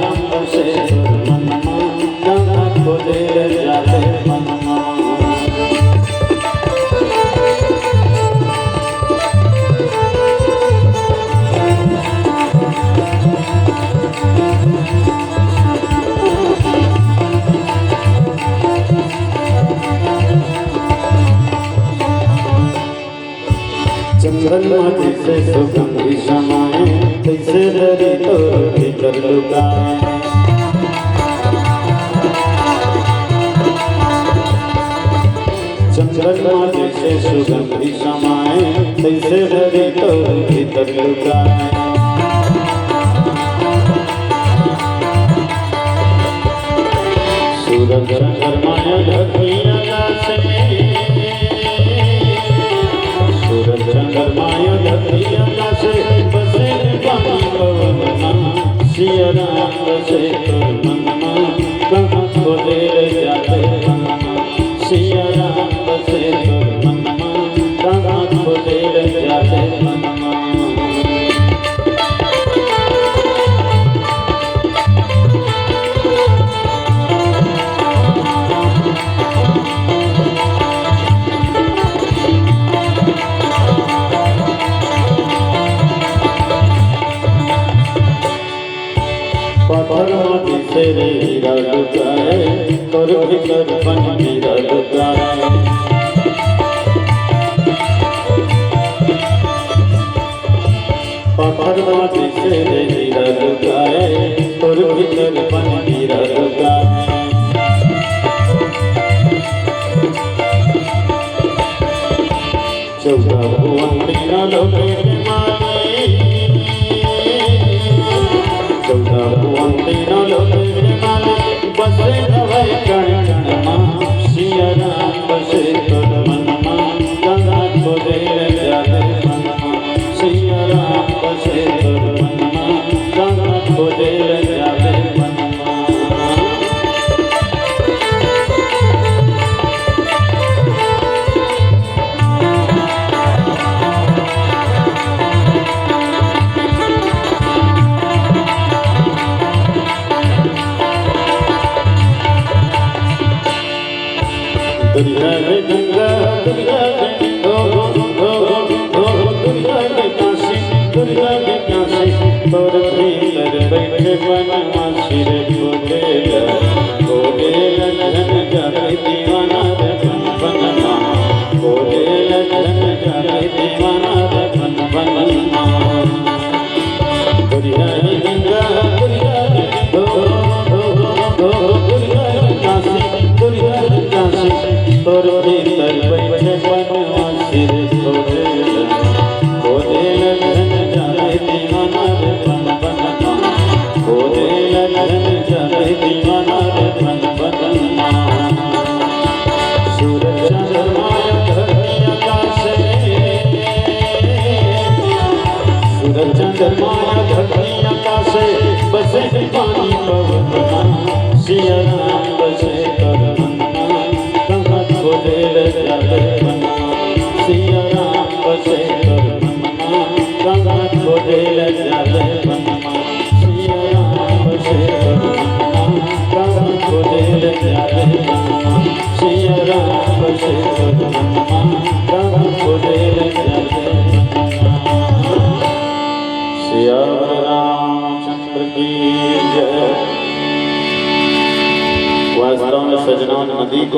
राम बसे तोर मनमा कहाँ खोजे जाते मनमा। चंद्रमा जैसे सुगंधी समाए तैसे डरी तो भीतर लुकाए। चंद्रमा जैसे सुगंधी समाए तैसे डरी तो भीतर लुकाए। सूरज चंद्रमा धरती आकाश में, सूरज चंद्रमा धरती आकाश बसे पानी पवनमा। सिया राम बसे तोर मनमा कहाँ खोजे जाते मनमा। सिया राम बसे तोर मनमा कहाँ खोजे जाते मनमा। पत्थर से हीरा लुकाए तोर भीतर बन हीरा लुकाए। पत्थर से हीरा लुकाए तोर भीतर बन हीरा लुकाए। चौदह भुवन तेरा लोके माने, चौदह भुवन तेरा लोके माने बसे भवै कण कण मा। सिया राम बसे तोर मनमा कहाँ खोजे जाते मनमा। सिया राम बसे तोर मनमा कहाँ खोजे जाते मनमा। दुनिया में गंगा दुनिया में दुनिया में काशी, दुनिया में काशी तोर भीतर बैठे बनवासी रे खोजेला खोजेला धन जाके दीवाना रे बन बनना। खोजेला धन जाके दीवाना रे बन बनना। दुनिया में गंगा दुनिया में दुनिया में काशी, दुनिया में काशी तोर भीतर बैठे बनवासी रे खोजेला खोजेला धन जाके दीवाना रे बन बनना। खोजेला धन जाके दीवाना रे बन बनना। सूरज चंद्रमा धरती आकाश में, सूरज चंद्रमा धरती आकाश बसे पानी पवनमा। सिया राम बसे तोर मनमा कहाँ खोजे जाते मनमा। सिया राम बसे तोर मनमा कहाँ खोजे जाते मनमा। सिया राम बसे तोर मनमा कहाँ खोजे जाते मनमा। सिया राम बसे तोर मनमा कहाँ खोजे जाते मनमा। सिया रामचंद्र की जय। वास्तव में सजनों नदी को